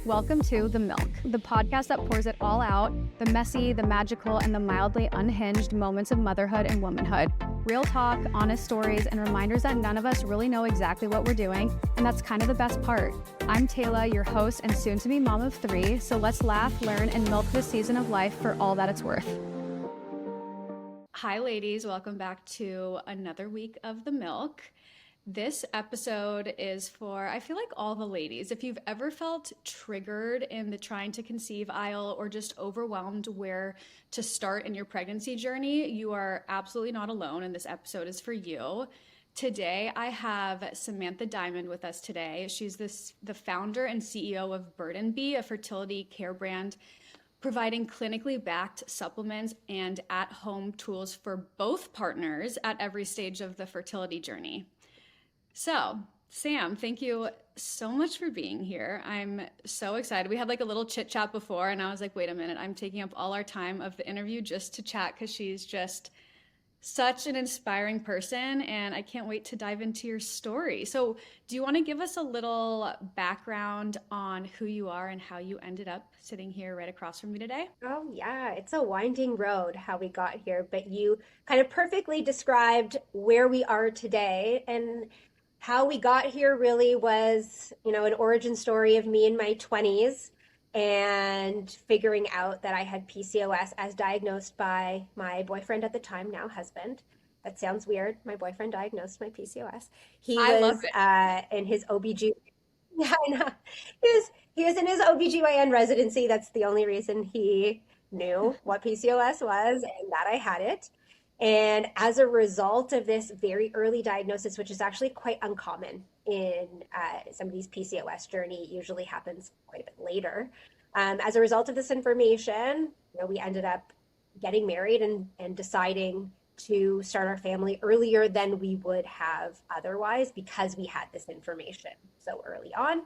Welcome to The Milk, the podcast that pours it all out, the messy, the magical, and the mildly unhinged moments of motherhood and womanhood. Real talk, honest stories, and reminders that none of us really know exactly what we're doing, and that's kind of the best part. I'm Taylor, your host and soon-to-be mom of 3, so let's laugh, learn, and milk this season of life for all that it's worth. Hi, ladies. Welcome back to another week of The Milk. This episode is for, I feel like, all the ladies. If you've ever felt triggered in the trying to conceive aisle or just overwhelmed where to start in your pregnancy journey, you are absolutely not alone, and this episode is for you. Today, I have Samantha Diamond with us today. She's the founder and CEO of Bird & Bee, a fertility care brand providing clinically backed supplements and at-home tools for both partners at every stage of the fertility journey. So, Sam, thank you so much for being here. I'm so excited. We had like a little chit chat before, and I was like, wait a minute, I'm taking up all our time of the interview just to chat because she's just such an inspiring person, and I can't wait to dive into your story. So, do you want to give us a little background on who you are and how you ended up sitting here right across from me today? Oh, yeah, it's a winding road how we got here, but you kind of perfectly described where we are today. And how we got here really was, an origin story of me in my 20s and figuring out that I had PCOS as diagnosed by my boyfriend at the time, now husband. That sounds weird. My boyfriend diagnosed my PCOS. He I love was it. in his OBG. Yeah, I know. He was in his OBGYN residency. That's the only reason he knew what PCOS was and that I had it. And as a result of this very early diagnosis, which is actually quite uncommon in somebody's PCOS journey, it usually happens quite a bit later. As a result of this information, we ended up getting married and deciding to start our family earlier than we would have otherwise because we had this information so early on.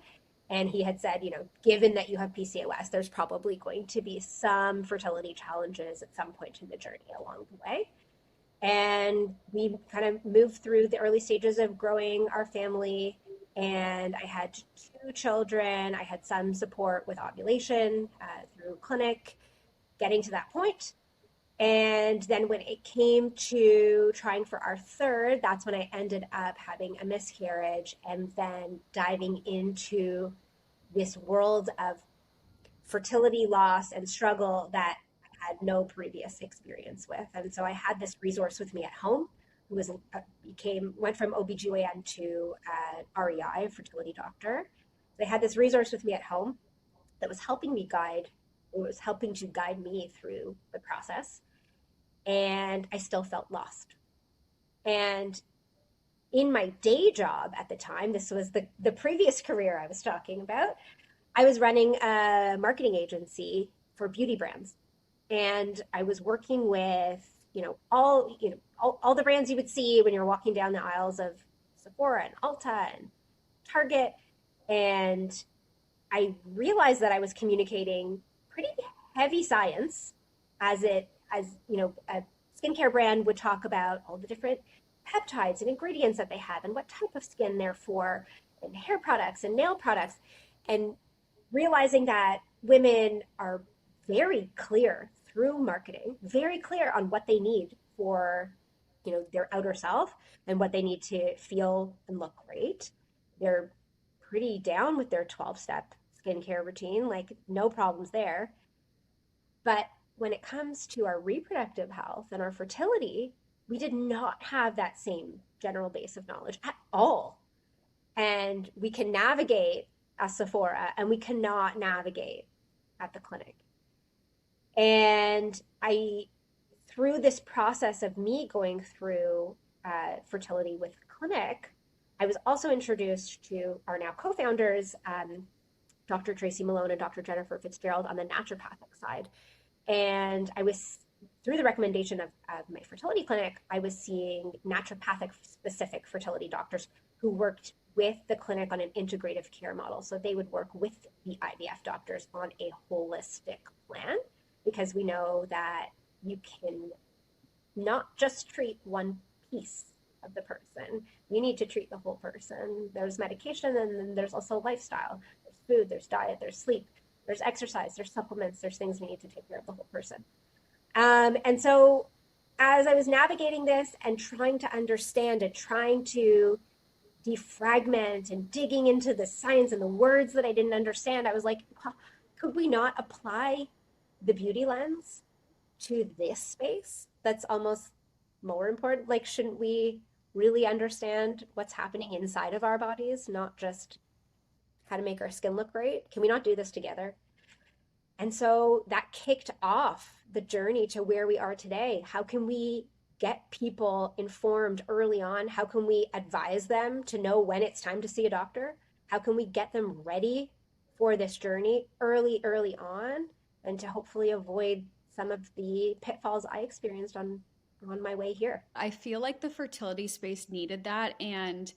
And he had said, given that you have PCOS, there's probably going to be some fertility challenges at some point in the journey along the way. And we kind of moved through the early stages of growing our family. And I had 2 children. I had some support with ovulation through clinic, getting to that point. And then when it came to trying for our third, that's when I ended up having a miscarriage and then diving into this world of fertility loss and struggle that I had no previous experience with. And so I had this resource with me at home who went from OBGYN to REI, fertility doctor. So I had this resource with me at home that was helping to guide me through the process. And I still felt lost. And in my day job at the time, this was the previous career I was talking about, I was running a marketing agency for beauty brands. And I was working with, all the brands you would see when you're walking down the aisles of Sephora and Ulta and Target. And I realized that I was communicating pretty heavy science as a skincare brand would talk about all the different peptides and ingredients that they have and what type of skin they're for, and hair products and nail products, and realizing that women are very clear through marketing, very clear on what they need for, their outer self and what they need to feel and look great. They're pretty down with their 12-step skincare routine, like no problems there. But when it comes to our reproductive health and our fertility, we did not have that same general base of knowledge at all. And we can navigate at Sephora and we cannot navigate at the clinic. And through this process of me going through fertility with clinic, I was also introduced to our now co-founders, Dr. Tracy Malone and Dr. Jennifer Fitzgerald on the naturopathic side. And I was, through the recommendation of my fertility clinic, I was seeing naturopathic specific fertility doctors who worked with the clinic on an integrative care model. So they would work with the IVF doctors on a holistic plan, because we know that you can not just treat one piece of the person. You need to treat the whole person. There's medication, and then there's also lifestyle. There's food, there's diet, there's sleep, there's exercise, there's supplements, there's things we need to take care of the whole person. And so as I was navigating this and trying to understand and trying to defragment and digging into the science and the words that I didn't understand, I was like, could we not apply the beauty lens to this space that's almost more important? Like, shouldn't we really understand what's happening inside of our bodies, not just how to make our skin look great? Can we not do this together? And so that kicked off the journey to where we are today. How can we get people informed early on? How can we advise them to know when it's time to see a doctor? How can we get them ready for this journey early on, and to hopefully avoid some of the pitfalls I experienced on my way here? I feel like the fertility space needed that, and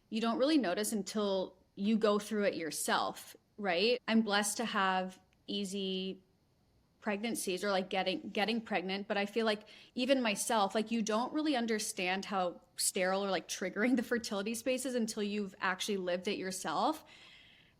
you don't really notice until you go through it yourself, right? I'm blessed to have easy pregnancies, or like getting pregnant, but I feel like even myself, like, you don't really understand how sterile or like triggering the fertility space is until you've actually lived it yourself.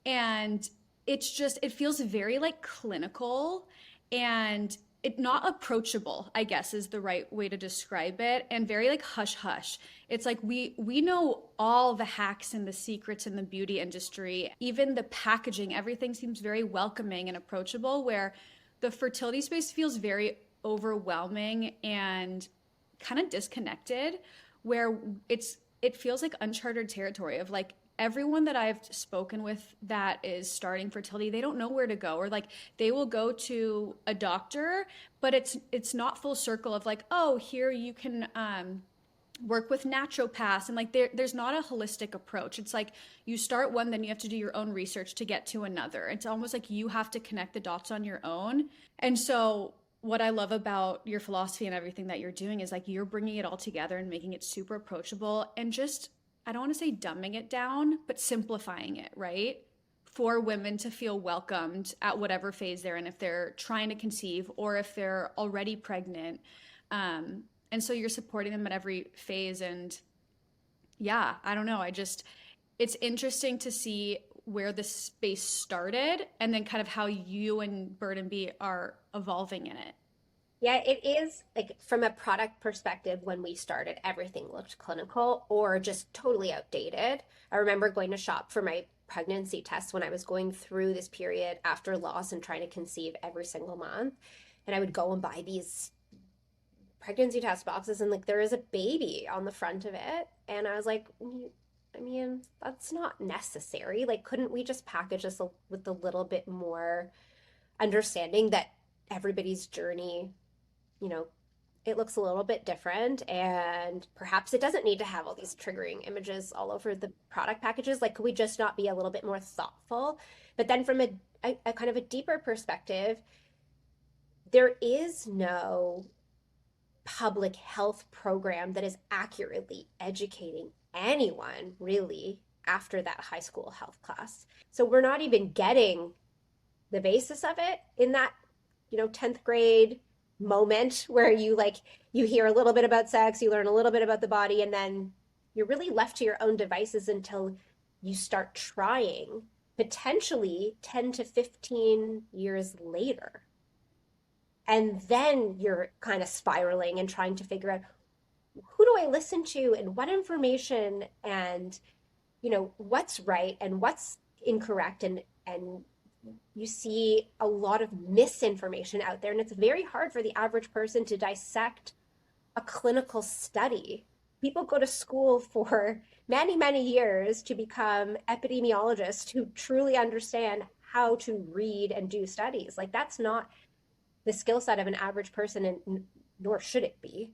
And it feels very like clinical, and it not approachable, I guess is the right way to describe it, and very like hush hush. It's like we know all the hacks and the secrets in the beauty industry, even the packaging, everything seems very welcoming and approachable, where the fertility space feels very overwhelming and kind of disconnected, where it feels like uncharted territory of like, everyone that I've spoken with that is starting fertility, they don't know where to go, or like they will go to a doctor, but it's not full circle of like, oh, here you can work with naturopaths, and like there's not a holistic approach. It's like you start one, then you have to do your own research to get to another. It's almost like you have to connect the dots on your own. And so what I love about your philosophy and everything that you're doing is like you're bringing it all together and making it super approachable, and just, I don't want to say dumbing it down, but simplifying it, right? For women to feel welcomed at whatever phase they're in, if they're trying to conceive or if they're already pregnant. And so you're supporting them at every phase. And yeah, I don't know. It's interesting to see where the space started and then kind of how you and Bird and Bee are evolving in it. Yeah, it is like from a product perspective, when we started, everything looked clinical or just totally outdated. I remember going to shop for my pregnancy test when I was going through this period after loss and trying to conceive every single month. And I would go and buy these pregnancy test boxes, and like there is a baby on the front of it. And I was like, I mean, that's not necessary. Like, couldn't we just package this with a little bit more understanding that everybody's journey, it looks a little bit different, and perhaps it doesn't need to have all these triggering images all over the product packages. Like, could we just not be a little bit more thoughtful? But then from a kind of a deeper perspective, there is no public health program that is accurately educating anyone really after that high school health class. So we're not even getting the basis of it in that 10th grade moment where you hear a little bit about sex, you learn a little bit about the body, and then you're really left to your own devices until you start trying, potentially 10 to 15 years later. And then you're kind of spiraling and trying to figure out, who do I listen to and what information and what's right and what's incorrect, and you see a lot of misinformation out there, and it's very hard for the average person to dissect a clinical study. People go to school for many, many years to become epidemiologists who truly understand how to read and do studies. Like, that's not the skill set of an average person, and nor should it be.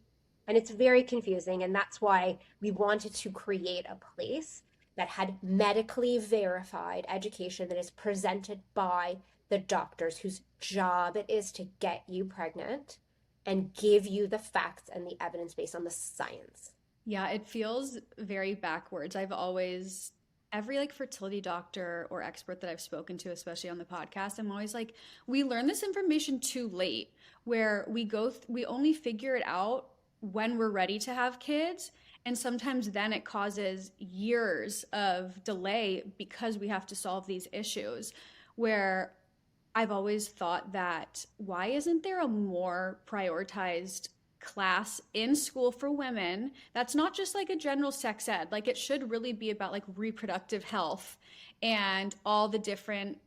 And it's very confusing, and that's why we wanted to create a place that had medically verified education that is presented by the doctors whose job it is to get you pregnant and give you the facts and the evidence based on the science. Yeah, it feels very backwards. Every like fertility doctor or expert that I've spoken to, especially on the podcast, I'm always like, we learn this information too late, where we only figure it out when we're ready to have kids. And sometimes then it causes years of delay because we have to solve these issues. where I've always thought that why isn't there a more prioritized class in school for women that's not just like a general sex ed? Like it should really be about like reproductive health and all the different,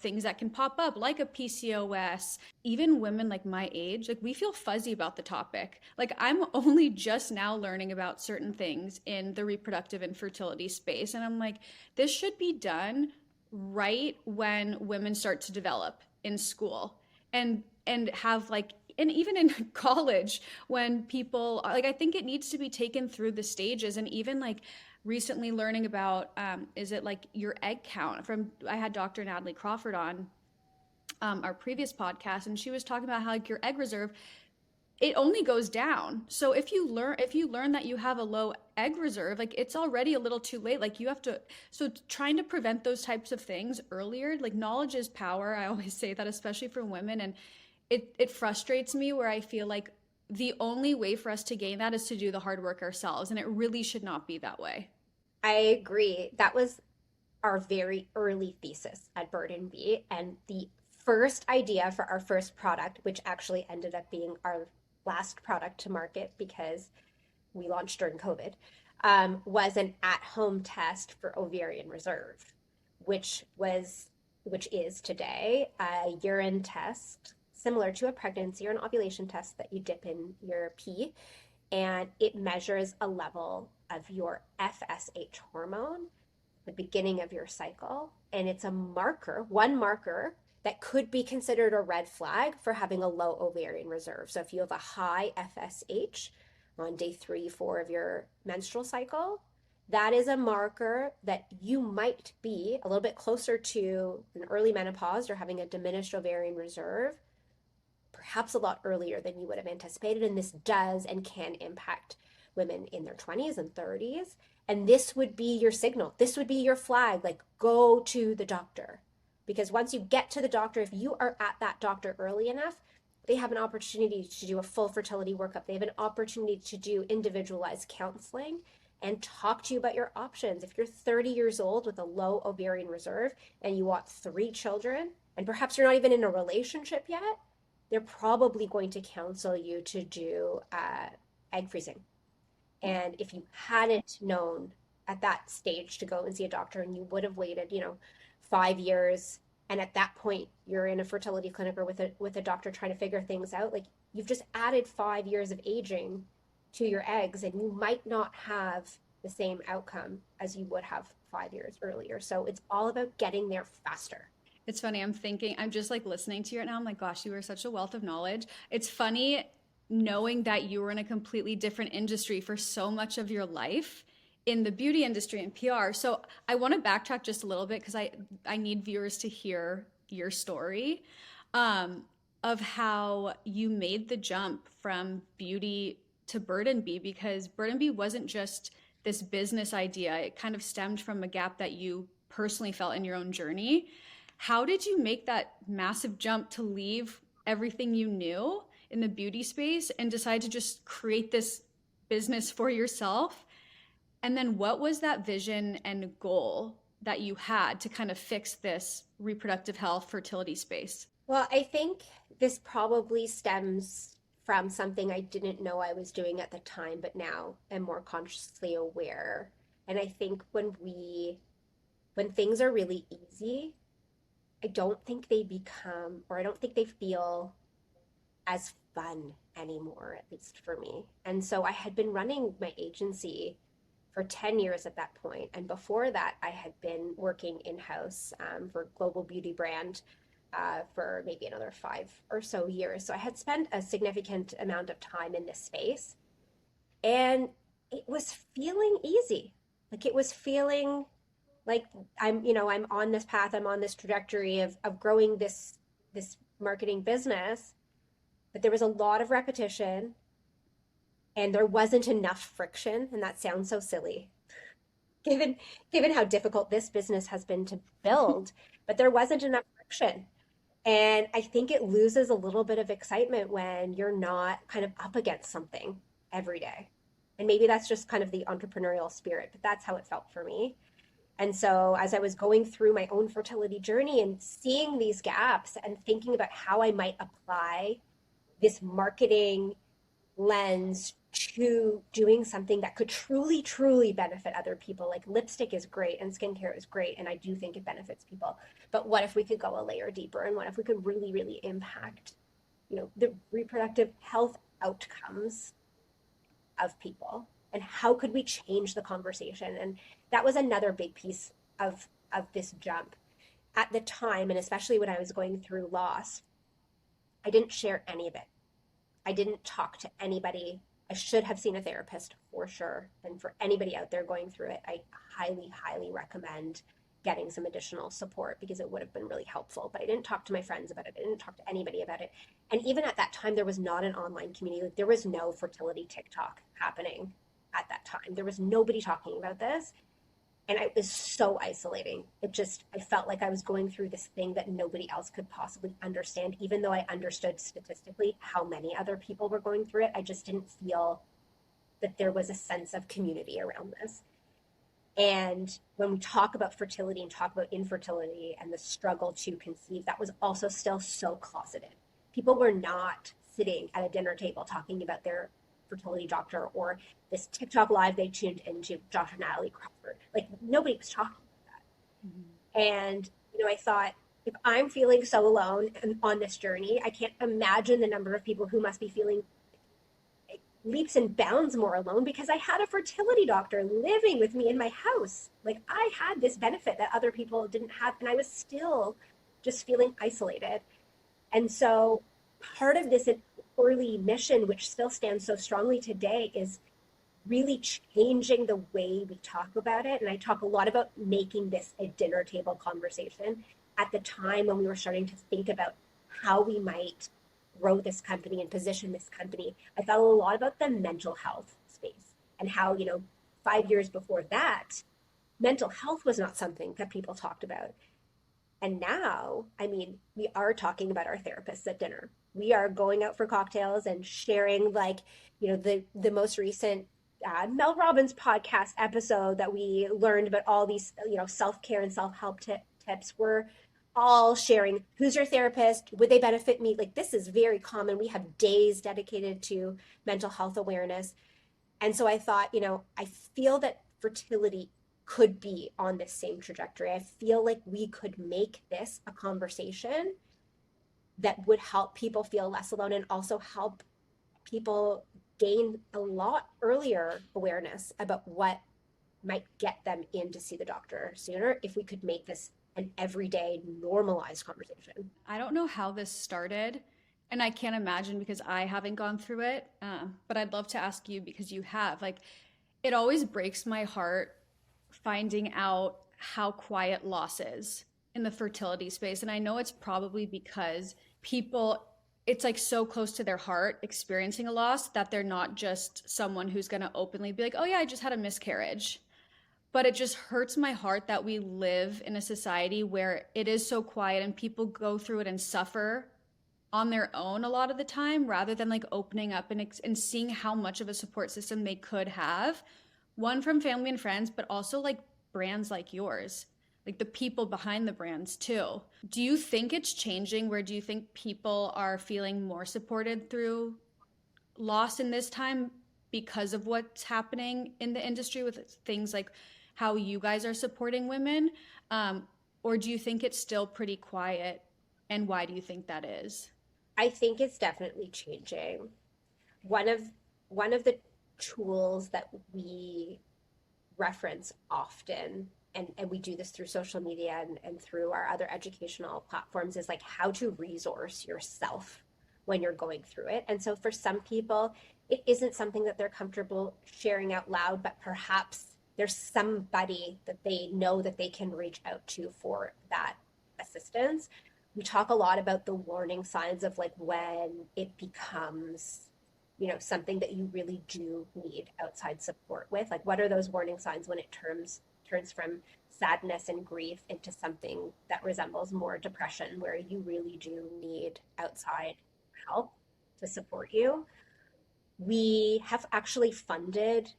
things that can pop up like a PCOS. Even women like my age, like we feel fuzzy about the topic. Like I'm only just now learning about certain things in the reproductive and fertility space. And I'm like, this should be done right when women start to develop in school and have like and even in college when people like I think it needs to be taken through the stages and even like recently learning about is it like your egg count from I had Dr. Natalie Crawford on our previous podcast and she was talking about how like your egg reserve it only goes down. So if you learn that you have a low egg reserve, like it's already a little too late. Like you have to so trying to prevent those types of things earlier, like knowledge is power. I always say that especially for women and it frustrates me where I feel like the only way for us to gain that is to do the hard work ourselves and it really should not be that way. I agree. That was our very early thesis at Burden B. And the first idea for our first product, which actually ended up being our last product to market because we launched during COVID, was an at-home test for ovarian reserve, which was, which is today a urine test similar to a pregnancy or an ovulation test that you dip in your pee, and it measures a level of your FSH hormone, the beginning of your cycle, and it's a marker, one marker that could be considered a red flag for having a low ovarian reserve. So if you have a high FSH on day 3, 4 of your menstrual cycle, that is a marker that you might be a little bit closer to an early menopause or having a diminished ovarian reserve, perhaps a lot earlier than you would have anticipated. And this does and can impact women in their 20s and 30s. And this would be your signal. This would be your flag, like go to the doctor. Because once you get to the doctor, if you are at that doctor early enough, they have an opportunity to do a full fertility workup. They have an opportunity to do individualized counseling and talk to you about your options. If you're 30 years old with a low ovarian reserve and you want 3 children, and perhaps you're not even in a relationship yet, they're probably going to counsel you to do egg freezing. And if you hadn't known at that stage to go and see a doctor and you would have waited, 5 years, and at that point you're in a fertility clinic or with a doctor trying to figure things out, like you've just added 5 years of aging to your eggs and you might not have the same outcome as you would have 5 years earlier. So it's all about getting there faster. It's funny, I'm just like listening to you right now. I'm like, gosh, you are such a wealth of knowledge. It's funny knowing that you were in a completely different industry for so much of your life in the beauty industry and PR. So I want to backtrack just a little bit because I need viewers to hear your story of how you made the jump from beauty to Burden Bee, because Burden Bee wasn't just this business idea. It kind of stemmed from a gap that you personally felt in your own journey. How did you make that massive jump to leave everything you knew in the beauty space and decide to just create this business for yourself? And then what was that vision and goal that you had to kind of fix this reproductive health fertility space? Well, I think this probably stems from something I didn't know I was doing at the time, but now am more consciously aware. And I think when things are really easy, I don't think they become, or I don't think they feel as fun anymore, at least for me. And so I had been running my agency for 10 years at that point. And before that, I had been working in-house for a global beauty brand for maybe another 5 or so years. So I had spent a significant amount of time in this space. And it was feeling easy. Like it was feeling like I'm on this path, I'm on this trajectory of growing this marketing business, but there was a lot of repetition and there wasn't enough friction. And that sounds so silly given how difficult this business has been to build, but there wasn't enough friction. And I think it loses a little bit of excitement when you're not kind of up against something every day. And maybe that's just kind of the entrepreneurial spirit, but that's how it felt for me. And so as I was going through my own fertility journey and seeing these gaps and thinking about how I might apply this marketing lens to doing something that could truly, truly benefit other people. Like lipstick is great and skincare is great, and I do think it benefits people. But what if we could go a layer deeper? And what if we could really, really impact, the reproductive health outcomes of people? And how could we change the conversation? And that was another big piece of this jump. At the time, and especially when I was going through loss, I didn't share any of it. I didn't talk to anybody. I should have seen a therapist for sure. And for anybody out there going through it, I highly, highly recommend getting some additional support because it would have been really helpful. But I didn't talk to my friends about it. I didn't talk to anybody about it. And even at that time, there was not an online community. Like, there was no fertility TikTok happening at that time. There was nobody talking about this. And it was so isolating. I felt like I was going through this thing that nobody else could possibly understand, even though I understood statistically how many other people were going through it. I just didn't feel that there was a sense of community around this. And when we talk about fertility and talk about infertility and the struggle to conceive, that was also still so closeted. People were not sitting at a dinner table talking about their fertility doctor or this TikTok live they tuned into, Dr. Natalie Crawford. Like, nobody was talking about that. Mm-hmm. And, I thought, if I'm feeling so alone on this journey, I can't imagine the number of people who must be feeling leaps and bounds more alone, because I had a fertility doctor living with me in my house. Like, I had this benefit that other people didn't have, and I was still just feeling isolated. And so part of this early mission, which still stands so strongly today, is really changing the way we talk about it. And I talk a lot about making this a dinner table conversation. At the time when we were starting to think about how we might grow this company and position this company, I thought a lot about the mental health space and how, 5 years before that, mental health was not something that people talked about. And now, we are talking about our therapists at dinner. We are going out for cocktails and sharing, the most recent Mel Robbins podcast episode that we learned about all these, self-care and self-help tips. We're all sharing, who's your therapist? Would they benefit me? Like, this is very common. We have days dedicated to mental health awareness. And so I thought, I feel that fertility could be on this same trajectory. I feel like we could make this a conversation that would help people feel less alone and also help people gain a lot earlier awareness about what might get them in to see the doctor sooner if we could make this an everyday normalized conversation. I don't know how this started, and I can't imagine because I haven't gone through it, but I'd love to ask you because you have. Like, it always breaks my heart finding out how quiet loss is in the fertility space. And I know it's probably because people, it's like so close to their heart experiencing a loss that they're not just someone who's going to openly be like, oh yeah, I just had a miscarriage. But it just hurts my heart that we live in a society where it is so quiet and people go through it and suffer on their own a lot of the time, rather than like opening up and seeing how much of a support system they could have. One, from family and friends, but also like brands like yours, like the people behind the brands too. Do you think it's changing? Where do you think people are feeling more supported through loss in this time because of what's happening in the industry with things like how you guys are supporting women? Or do you think it's still pretty quiet? And why do you think that is? I think it's definitely changing. One of the tools that we reference often, and we do this through social media and through our other educational platforms, is like how to resource yourself when you're going through it. And so for some people, it isn't something that they're comfortable sharing out loud, but perhaps there's somebody that they know that they can reach out to for that assistance. We talk a lot about the warning signs of like when it becomes, something that you really do need outside support with. Like, what are those warning signs when it turns from sadness and grief into something that resembles more depression, where you really do need outside help to support you? We have actually funded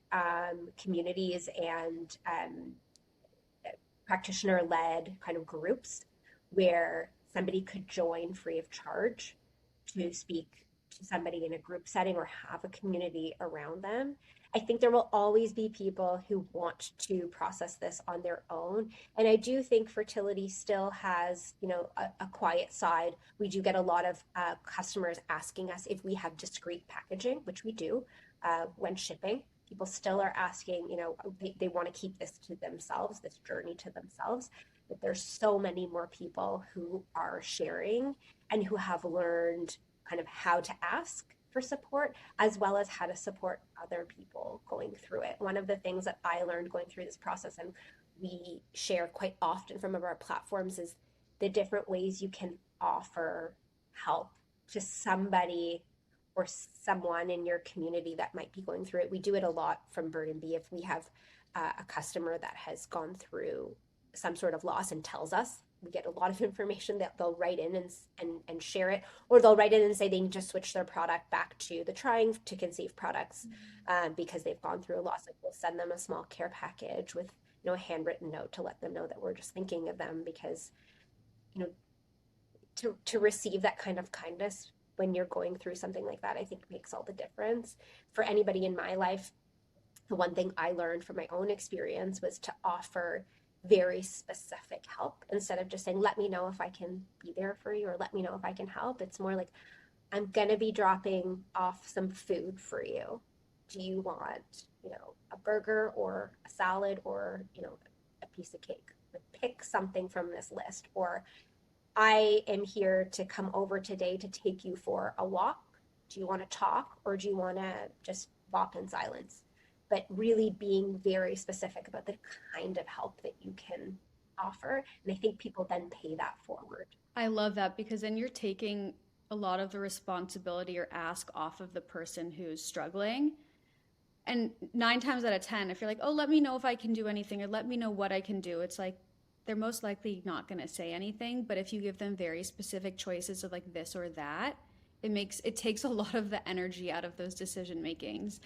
communities and practitioner-led kind of groups where somebody could join free of charge to speak to somebody in a group setting or have a community around them. I think there will always be people who want to process this on their own. And I do think fertility still has, a quiet side. We do get a lot of customers asking us if we have discrete packaging, which we do when shipping. People still are asking, they want to keep this to themselves, this journey to themselves. But there's so many more people who are sharing and who have learned kind of how to ask for support, as well as how to support other people going through it. One of the things that I learned going through this process, and we share quite often from our platforms, is the different ways you can offer help to somebody or someone in your community that might be going through it. We do it a lot from Bird and Bee. If we have a customer that has gone through some sort of loss and tells us, we get a lot of information that they'll write in and share it, or they'll write in and say they need to switch their product back to the Trying to Conceive products because they've gone through a loss. Like, we'll send them a small care package with a handwritten note to let them know that we're just thinking of them, because to receive that kind of kindness when you're going through something like that, I think makes all the difference. For anybody in my life, the one thing I learned from my own experience was to offer very specific help instead of just saying, let me know if I can be there for you, or let me know if I can help. It's more like, I'm going to be dropping off some food for you. Do you want, a burger or a salad or, a piece of cake? Pick something from this list. Or, I am here to come over today to take you for a walk. Do you want to talk, or do you want to just walk in silence? But really being very specific about the kind of help that you can offer. And I think people then pay that forward. I love that, because then you're taking a lot of the responsibility or ask off of the person who's struggling. And 9 times out of 10, if you're like, oh, let me know if I can do anything, or let me know what I can do, it's like, they're most likely not going to say anything. But if you give them very specific choices of like this or that, it takes a lot of the energy out of those decision makings.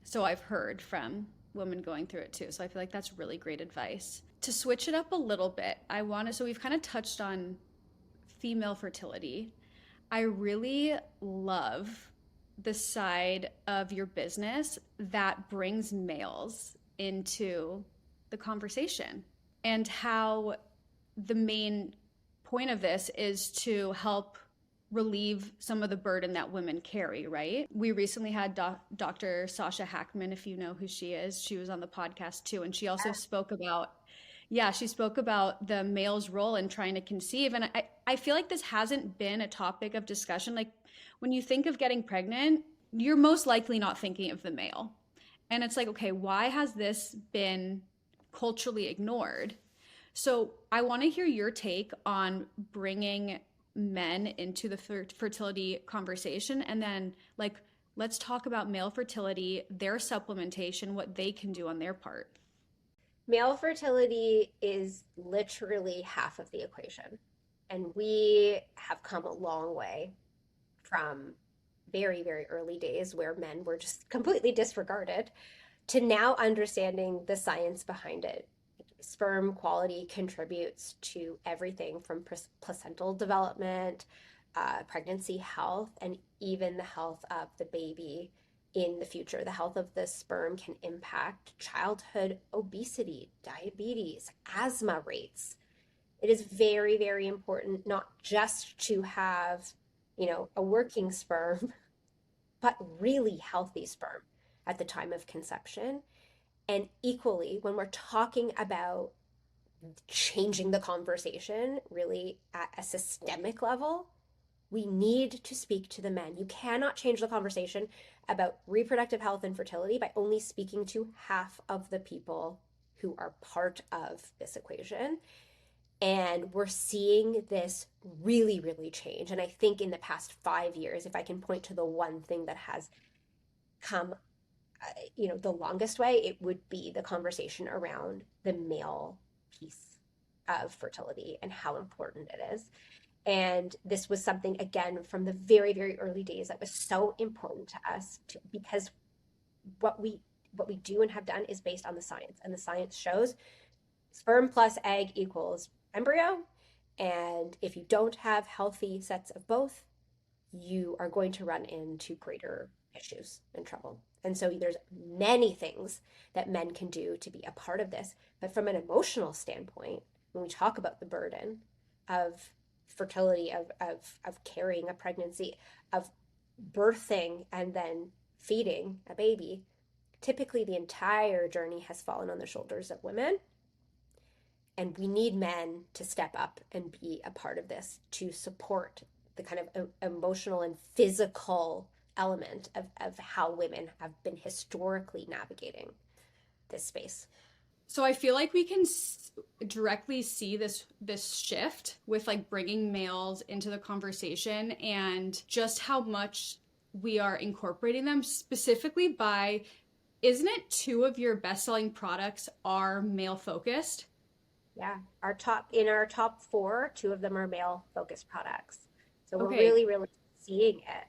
So I've heard from women going through it too. So I feel like that's really great advice. To switch it up a little bit, so we've kind of touched on female fertility. I really love the side of your business that brings males into the conversation, and how the main point of this is to help relieve some of the burden that women carry, right? We recently had Dr. Sasha Hackman, if you know who she is. She was on the podcast too, and she also spoke about the male's role in trying to conceive. And I feel like this hasn't been a topic of discussion. Like, when you think of getting pregnant, you're most likely not thinking of the male. And it's like, okay, why has this been culturally ignored? So I want to hear your take on bringing men into the fertility conversation, and then let's talk about male fertility, their supplementation, what they can do on their part. Male fertility is literally half of the equation. And we have come a long way from very, very early days where men were just completely disregarded to now understanding the science behind it. Sperm quality contributes to everything from placental development, pregnancy health, and even the health of the baby in the future. The health of the sperm can impact childhood obesity, diabetes, asthma rates. It is very, very important not just to have, a working sperm, but really healthy sperm at the time of conception. And equally, when we're talking about changing the conversation really at a systemic level, we need to speak to the men. You cannot change the conversation about reproductive health and fertility by only speaking to half of the people who are part of this equation. And we're seeing this really, really change. And I think in the past 5 years, if I can point to the one thing that has come the longest way, it would be the conversation around the male piece of fertility and how important it is. And this was something, again, from the very, very early days that was so important to us because what we do and have done is based on the science. And the science shows Sperm plus egg equals embryo. And if you don't have healthy sets of both, you are going to run into greater issues and trouble. And so there's many things that men can do to be a part of this. But from an emotional standpoint, when we talk about the burden of fertility, of carrying a pregnancy, of birthing and then feeding a baby, typically the entire journey has fallen on the shoulders of women. And we need men to step up and be a part of this to support the kind of emotional and physical element of how women have been historically navigating this space. So I feel like we can directly see this shift with like bringing males into the conversation and just how much we are incorporating them specifically by, isn't it 2 of your best-selling products are male focused? Yeah, our top 4, 2 of them are male focused products. So we're Okay. really seeing it.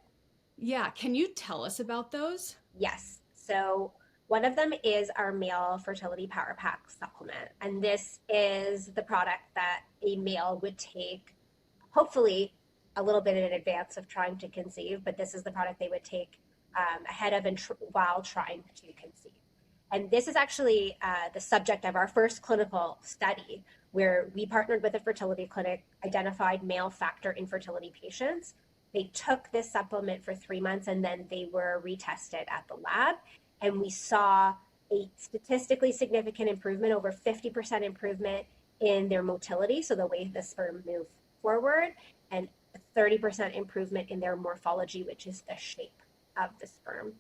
Yeah, can you tell us about those? Yes. So one of them is our male fertility power pack supplement. And this is the product that a male would take, hopefully a little bit in advance of trying to conceive, but this is the product they would take ahead of and while trying to conceive. And this is actually the subject of our first clinical study, where we partnered with a fertility clinic, identified male factor infertility patients. They took this supplement for 3 months and then they were retested at the lab. And we saw a statistically significant improvement, over 50% improvement in their motility, so the way the sperm move forward, and a 30% improvement in their morphology, which is the shape of the sperm.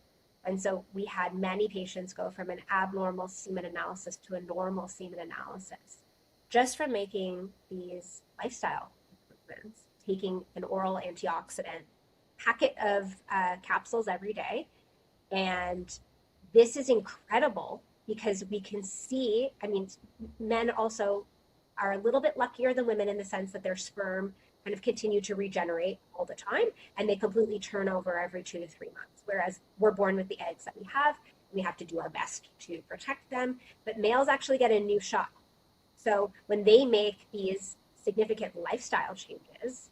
And so we had many patients go from an abnormal semen analysis to a normal semen analysis just from making these lifestyle improvements, taking an oral antioxidant packet of capsules every day. And this is incredible because we can see, I mean, men also are a little bit luckier than women in the sense that their sperm kind of continue to regenerate all the time and they completely turn over every 2 to 3 months. Whereas we're born with the eggs that we have to do our best to protect them. But males actually get a new shot. So when they make these significant lifestyle changes,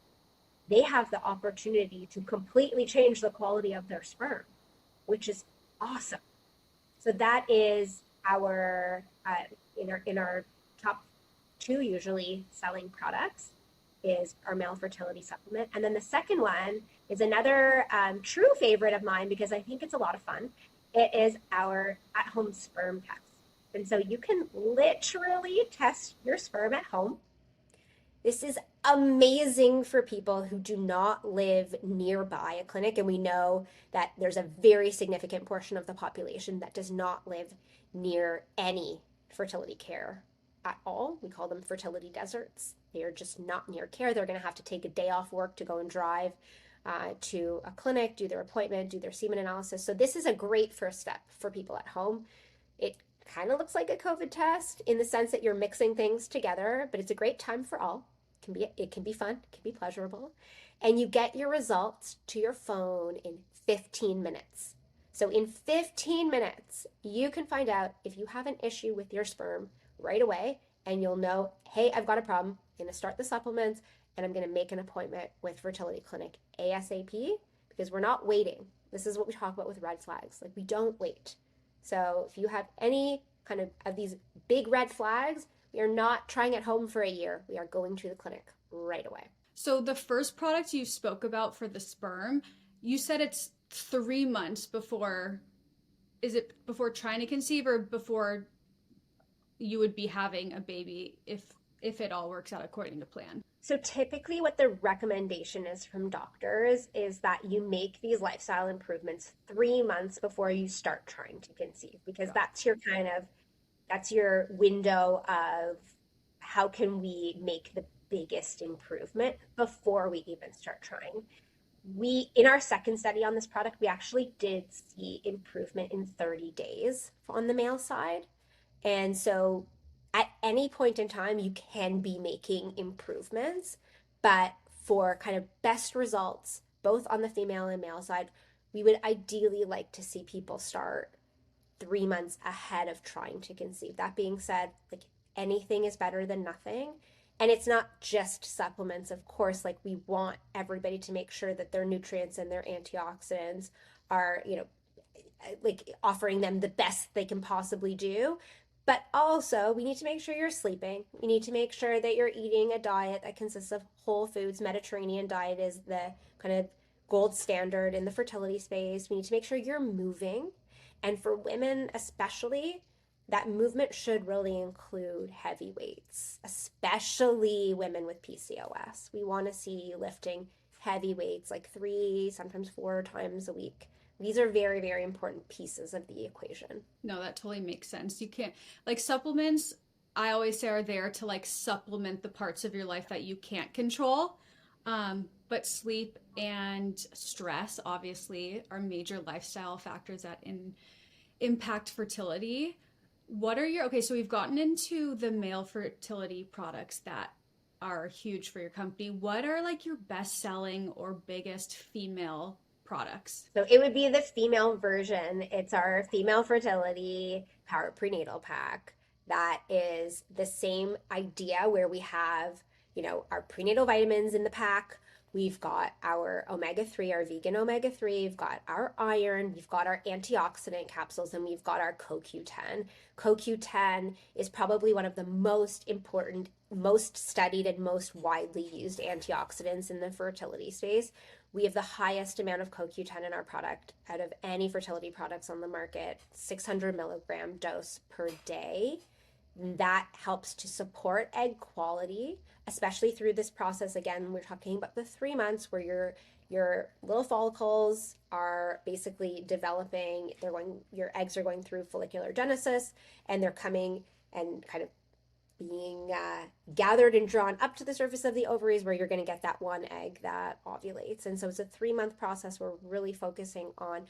they have the opportunity to completely change the quality of their sperm, which is awesome. So that is our in our top 2 usually selling products is our male fertility supplement. And then the second one is another true favorite of mine because I think it's a lot of fun. It is our at-home sperm test. And so you can literally test your sperm at home. This is amazing for people who do not live nearby a clinic. And we know that there's a very significant portion of the population that does not live near any fertility care at all. We call them fertility deserts. They are just not near care. They're going to have to take a day off work to go and drive to a clinic, do their appointment, do their semen analysis. So this is a great first step for people at home. It kind of looks like a COVID test in the sense that you're mixing things together, but it's a great time for all. It can be fun, it can be pleasurable. And you get your results to your phone in 15 minutes. So in 15 minutes, you can find out if you have an issue with your sperm right away, and you'll know, hey, I've got a problem. I'm going to start the supplements, and I'm going to make an appointment with fertility clinic ASAP because we're not waiting. This is what we talk about with red flags. Like, we don't wait. So if you have any kind of these big red flags, we are not trying at home for a year. We are going to the clinic right away. So the first product you spoke about for the sperm, you said it's 3 months before, is it before trying to conceive or before you would be having a baby if it all works out according to plan? So typically what the recommendation is from doctors is that you make these lifestyle improvements 3 months before you start trying to conceive, because that's your window of how can we make the biggest improvement before we even start trying. In our second study on this product, we actually did see improvement in 30 days on the male side. And so at any point in time, you can be making improvements, but for kind of best results, both on the female and male side, we would ideally like to see people start 3 months ahead of trying to conceive. That being said, like anything is better than nothing. And it's not just supplements, of course, like we want everybody to make sure that their nutrients and their antioxidants are, like offering them the best they can possibly do. But also, we need to make sure you're sleeping. We need to make sure that you're eating a diet that consists of whole foods. Mediterranean diet is the kind of gold standard in the fertility space. We need to make sure you're moving. And for women, especially, that movement should really include heavy weights, especially women with PCOS. We want to see you lifting heavy weights like 3, sometimes 4 times a week. These are very, very important pieces of the equation. No, that totally makes sense. You can't, like, supplements, I always say, are there to like supplement the parts of your life that you can't control. But sleep and stress, obviously, are major lifestyle factors that impact fertility. What are your, okay, so we've gotten into the male fertility products that are huge for your company. What are like your best selling or biggest female products? So it would be the female version. It's our female fertility power prenatal pack. That is the same idea where we have, our prenatal vitamins in the pack. We've got our omega-3, our vegan omega-3. We've got our iron. We've got our antioxidant capsules, and we've got our CoQ10. CoQ10 is probably one of the most important, most studied, and most widely used antioxidants in the fertility space. We have the highest amount of CoQ10 in our product out of any fertility products on the market, 600 milligram dose per day. That helps to support egg quality, especially through this process. Again, we're talking about the 3 months where your little follicles are basically developing. Your eggs are going through folliculogenesis, and they're coming and kind of being gathered and drawn up to the surface of the ovaries, where you're going to get that one egg that ovulates. And so it's a 3-month process. We're really focusing on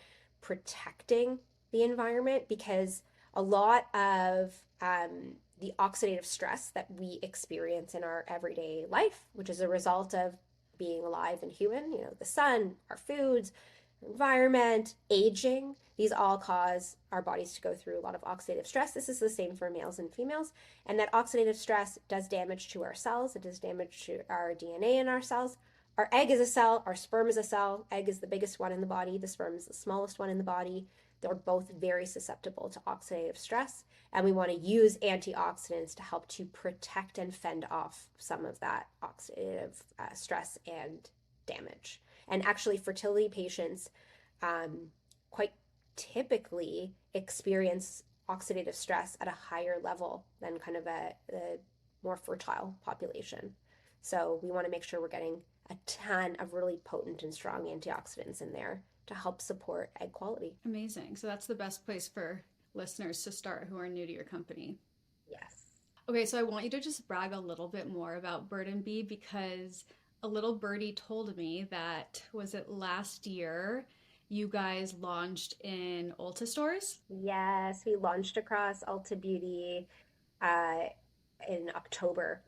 protecting the environment, because a lot of the oxidative stress that we experience in our everyday life, which is a result of being alive and human, the sun, our foods, environment, aging, these all cause our bodies to go through a lot of oxidative stress. This is the same for males and females. And that oxidative stress does damage to our cells. It does damage to our DNA in our cells. Our egg is a cell. Our sperm is a cell. Egg is the biggest one in the body. The sperm is the smallest one in the body. They're both very susceptible to oxidative stress. And we want to use antioxidants to help to protect and fend off some of that oxidative stress and damage. And actually, fertility patients quite typically experience oxidative stress at a higher level than kind of a more fertile population. So we want to make sure we're getting a ton of really potent and strong antioxidants in there to help support egg quality. Amazing. So that's the best place for listeners to start who are new to your company. Yes. Okay, so I want you to just brag a little bit more about Bird and Bee, because a little birdie told me that, was it last year, you guys launched in Ulta stores? Yes, we launched across Ulta Beauty in October.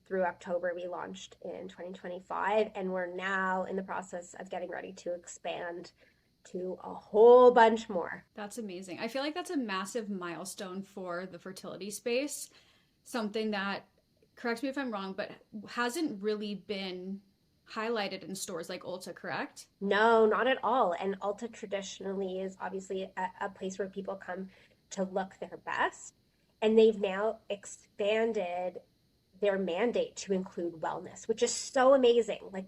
Through October, we launched in 2025, and we're now in the process of getting ready to expand to a whole bunch more. That's amazing. I feel like that's a massive milestone for the fertility space. Something that, correct me if I'm wrong, but hasn't really been highlighted in stores like Ulta, correct? No, not at all. And Ulta traditionally is obviously a place where people come to look their best. And they've now expanded their mandate to include wellness, which is so amazing. Like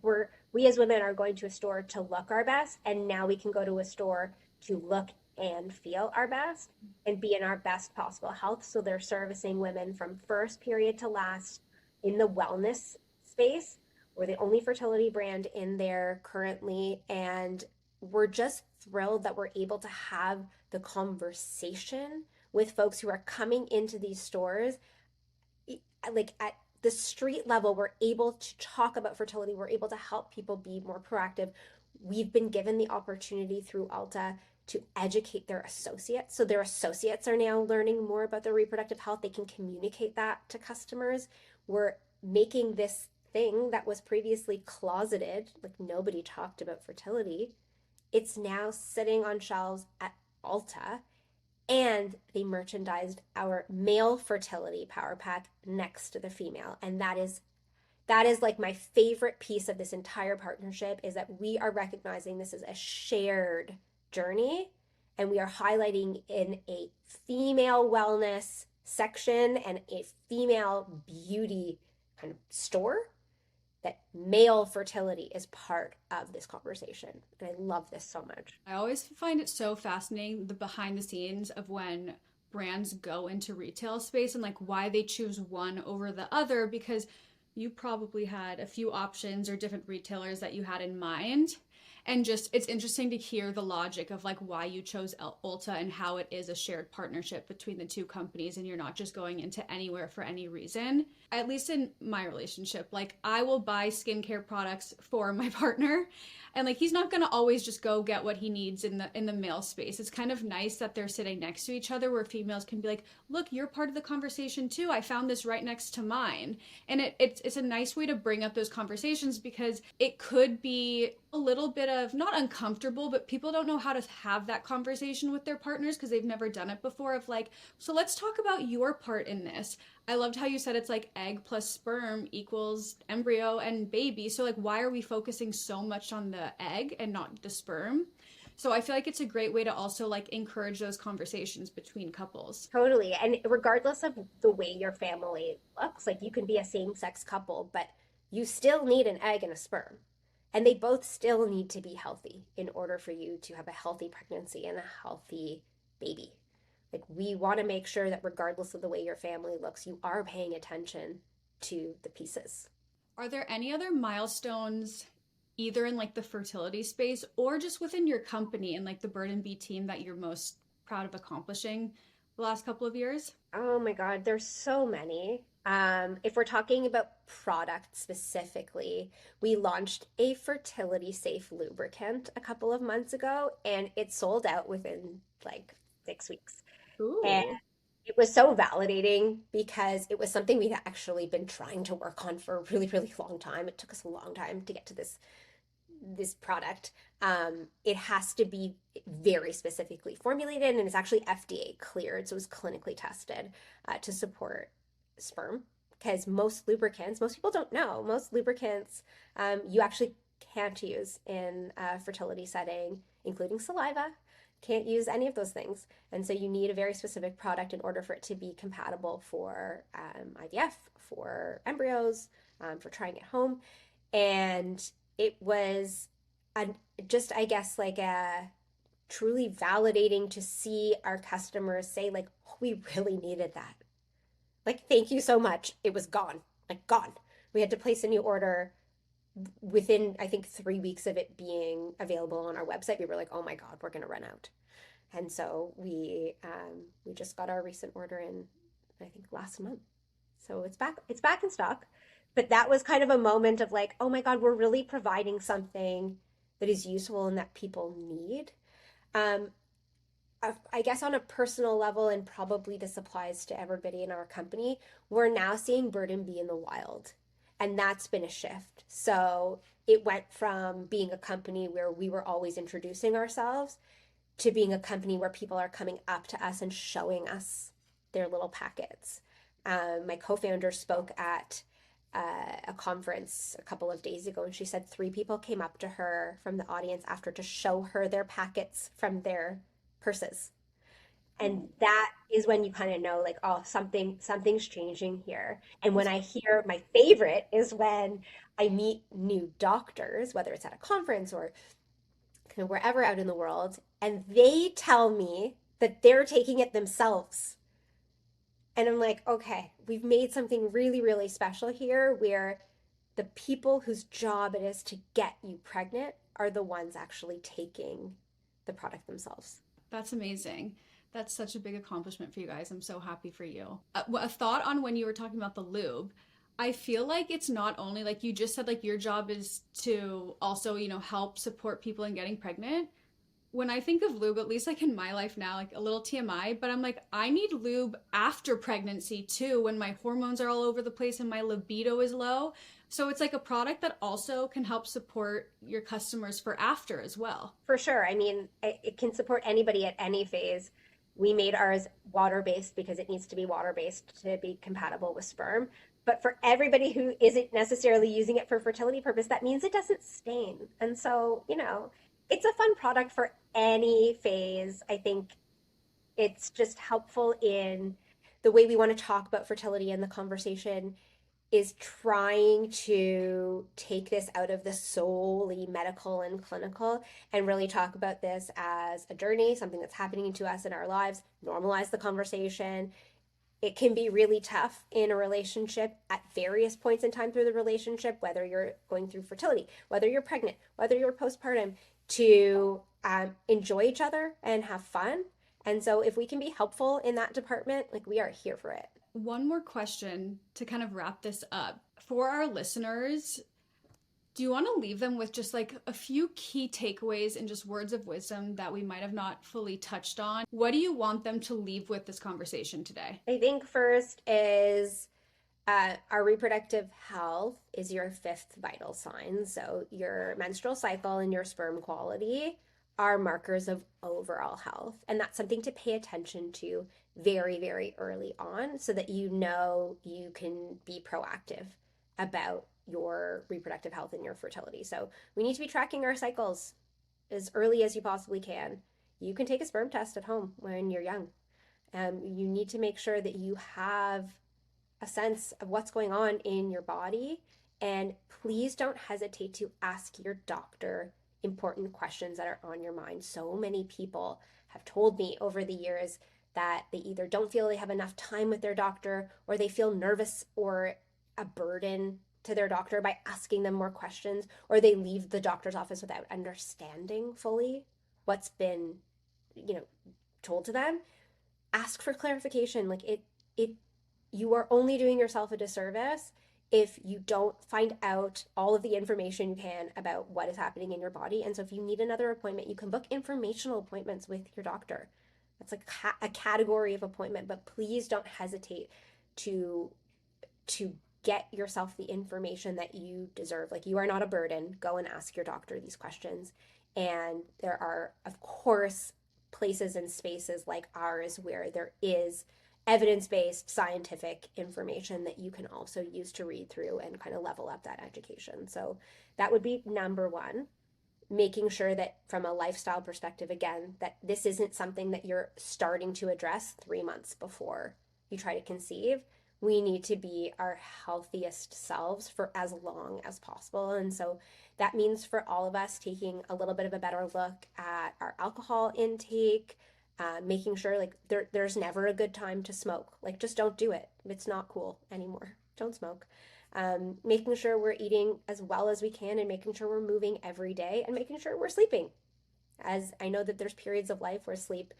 we as women are going to a store to look our best, and now we can go to a store to look and feel our best and be in our best possible health. So they're servicing women from first period to last in the wellness space. We're the only fertility brand in there currently, and we're just thrilled that we're able to have the conversation with folks who are coming into these stores. Like at the street level, we're able to talk about fertility. We're able to help people be more proactive. We've been given the opportunity through Ulta to educate their associates. So their associates are now learning more about their reproductive health. They can communicate that to customers. We're making this thing that was previously closeted, like nobody talked about fertility. It's now sitting on shelves at Ulta, And they merchandised our male fertility power pack next to the female. And that is like my favorite piece of this entire partnership, is that we are recognizing this is a shared journey, and we are highlighting in a female wellness section and a female beauty kind of store that male fertility is part of this conversation. And I love this so much. I always find it so fascinating, the behind the scenes of when brands go into retail space and like why they choose one over the other, because you probably had a few options or different retailers that you had in mind. And just it's interesting to hear the logic of like why you chose Ulta and how it is a shared partnership between the two companies, and you're not just going into anywhere for any reason. At least in my relationship, like I will buy skincare products for my partner, and like he's not going to always just go get what he needs in the male space. It's kind of nice that they're sitting next to each other, where females can be like, look, you're part of the conversation too, I found this right next to mine. And it's a nice way to bring up those conversations, because it could be a little bit of not uncomfortable, but people don't know how to have that conversation with their partners because they've never done it before, of like, so let's talk about your part in this. I loved how you said it's like egg plus sperm equals embryo and baby. So like, why are we focusing so much on the egg and not the sperm? So I feel like it's a great way to also like encourage those conversations between couples. Totally. And regardless of the way your family looks, like you can be a same-sex couple, but you still need an egg and a sperm. And they both still need to be healthy in order for you to have a healthy pregnancy and a healthy baby. Like we want to make sure that regardless of the way your family looks, you are paying attention to the pieces. Are there any other milestones, either in like the fertility space or just within your company and like the Bird and Bee team, that you're most proud of accomplishing the last couple of years? Oh my God, there's so many. If we're talking about product specifically, we launched a fertility safe lubricant a couple of months ago, and it sold out within like 6 weeks. And Ooh. it was so validating because it was something we'd actually been trying to work on for a really, really long time. It took us a long time to get to this product. It has to be very specifically formulated, and it's actually FDA cleared, so it was clinically tested to support sperm. Because most lubricants, most people don't know, most lubricants you actually can't use in a fertility setting, including saliva. Can't use any of those things. And so you need a very specific product in order for it to be compatible for IVF, for embryos, for trying at home. And it was a, just, I guess, like a truly validating to see our customers say, like, oh, we really needed that. Like, thank you so much. It was gone, like, gone. We had to place a new order within, I think, 3 weeks of it being available on our website. We were like, oh my God, we're going to run out. And so we just got our recent order in, I think, last month. So it's back in stock. But that was kind of a moment of like, oh my God, we're really providing something that is useful and that people need. Um, I guess on a personal level, and probably this applies to everybody in our company, we're now seeing Bird and Bee in the wild. And that's been a shift. So it went from being a company where we were always introducing ourselves to being a company where people are coming up to us and showing us their little packets. My co-founder spoke at a conference a couple of days ago, and she said 3 people came up to her from the audience after to show her their packets from their purses. And that is when you kind of know, like, oh, something's changing here. And when I hear, my favorite is when I meet new doctors, whether it's at a conference or kind of wherever out in the world, and they tell me that they're taking it themselves. And I'm like, okay, we've made something really, really special here, where the people whose job it is to get you pregnant are the ones actually taking the product themselves. That's amazing. That's such a big accomplishment for you guys. I'm so happy for you. A thought on when you were talking about the lube. I feel like it's not only like you just said, like your job is to also, help support people in getting pregnant. When I think of lube, at least like in my life now, like a little TMI, but I'm like, I need lube after pregnancy too, when my hormones are all over the place and my libido is low. So it's like a product that also can help support your customers for after as well. For sure. I mean, it can support anybody at any phase. We made ours water-based because it needs to be water-based to be compatible with sperm. But for everybody who isn't necessarily using it for fertility purpose, that means it doesn't stain. And so, it's a fun product for any phase. I think it's just helpful in the way we want to talk about fertility in the conversation is trying to take this out of the solely medical and clinical and really talk about this as a journey, something that's happening to us in our lives, normalize the conversation. It can be really tough in a relationship at various points in time through the relationship, whether you're going through fertility, whether you're pregnant, whether you're postpartum, to enjoy each other and have fun. And so if we can be helpful in that department, like we are here for it. One more question to kind of wrap this up. For our listeners, do you want to leave them with just like a few key takeaways and just words of wisdom that we might have not fully touched on? What do you want them to leave with this conversation today? I think first is our reproductive health is your fifth vital sign. So your menstrual cycle and your sperm quality are markers of overall health. And that's something to pay attention to very, very early on so that you know you can be proactive about your reproductive health and your fertility. So we need to be tracking our cycles as early as you possibly can. You can take a sperm test at home when you're young. You need to make sure that you have a sense of what's going on in your body. And please don't hesitate to ask your doctor important questions that are on your mind. So many people have told me over the years that they either don't feel they have enough time with their doctor or they feel nervous or a burden to their doctor by asking them more questions, or they leave the doctor's office without understanding fully what's been, told to them. Ask for clarification. Like you are only doing yourself a disservice if you don't find out all of the information you can about what is happening in your body. And so if you need another appointment, you can book informational appointments with your doctor. That's like a category of appointment, but please don't hesitate to get yourself the information that you deserve. Like, you are not a burden. Go and ask your doctor these questions. And there are, of course, places and spaces like ours where there is evidence-based scientific information that you can also use to read through and kind of level up that education. So that would be number one, making sure that from a lifestyle perspective, again, that this isn't something that you're starting to address 3 months before you try to conceive. We need to be our healthiest selves for as long as possible. And so that means for all of us taking a little bit of a better look at our alcohol intake, making sure like there's never a good time to smoke. Like, just don't do it. It's not cool anymore. Don't smoke. Making sure we're eating as well as we can and making sure we're moving every day and making sure we're sleeping. As I know that there's periods of life where sleep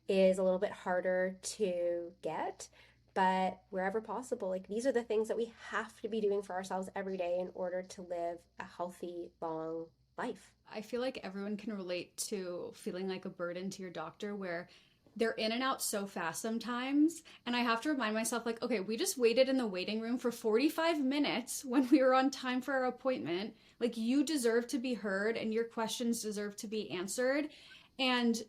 is a little bit harder to get, but wherever possible, like, these are the things that we have to be doing for ourselves every day in order to live a healthy, long life. I feel like everyone can relate to feeling like a burden to your doctor, where they're in and out so fast sometimes. And I have to remind myself, like, okay, we just waited in the waiting room for 45 minutes when we were on time for our appointment. Like, you deserve to be heard and your questions deserve to be answered. And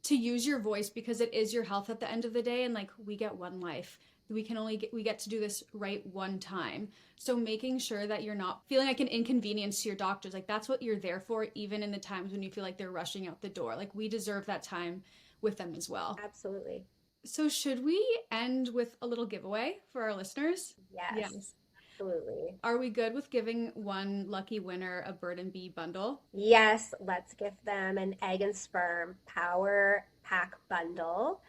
to use your voice, because it is your health at the end of the day. And like, we get one life. We get to do this right one time. So making sure that you're not feeling like an inconvenience to your doctors, like, that's what you're there for, even in the times when you feel like they're rushing out the door. Like, we deserve that time with them as well. Absolutely. So should we end with a little giveaway for our listeners? Yes. Absolutely. Are we good with giving one lucky winner a Bird and Bee bundle? Yes, let's give them an egg and sperm power pack bundle.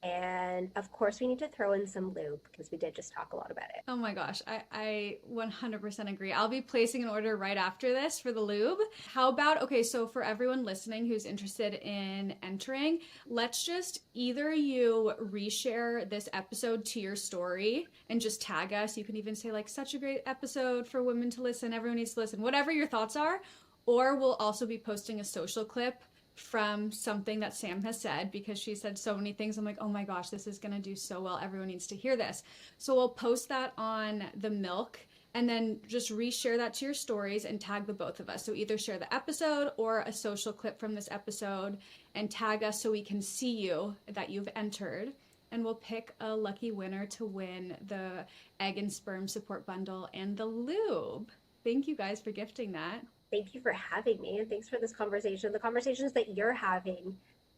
And of course, we need to throw in some lube because we did just talk a lot about it. Oh my gosh, I 100% agree. I'll be placing an order right after this for the lube. How about, okay, so for everyone listening who's interested in entering, let's just either you reshare this episode to your story and just tag us. You can even say, like, such a great episode for women to listen. Everyone needs to listen, whatever your thoughts are. Or we'll also be posting a social clip from something that Sam has said, because she said so many things. I'm like, oh my gosh, this is going to do so well. Everyone needs to hear this. So we'll post that on the Milk and then just reshare that to your stories and tag the both of us. So either share the episode or a social clip from this episode and tag us so we can see you that you've entered. And we'll pick a lucky winner to win the egg and sperm support bundle and the lube. Thank you guys for gifting that. Thank you for having me, and thanks for this conversation. The conversations that you're having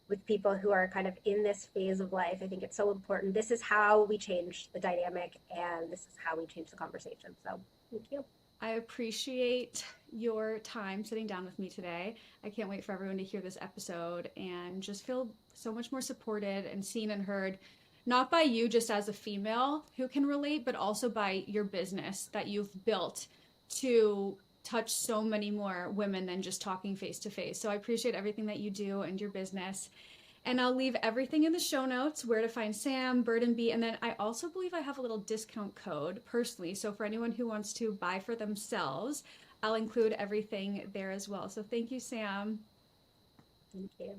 with people who are kind of in this phase of life, I think it's so important. This is how we change the dynamic, and this is how we change the conversation. So thank you. I appreciate your time sitting down with me today. I can't wait for everyone to hear this episode and just feel so much more supported and seen and heard, not by you just as a female who can relate, but also by your business that you've built to touch so many more women than just talking face to face. So I appreciate everything that you do and your business. And I'll leave everything in the show notes, where to find Sam, Bird and Bee. And then I also believe I have a little discount code personally. So for anyone who wants to buy for themselves, I'll include everything there as well. So thank you, Sam. Thank you.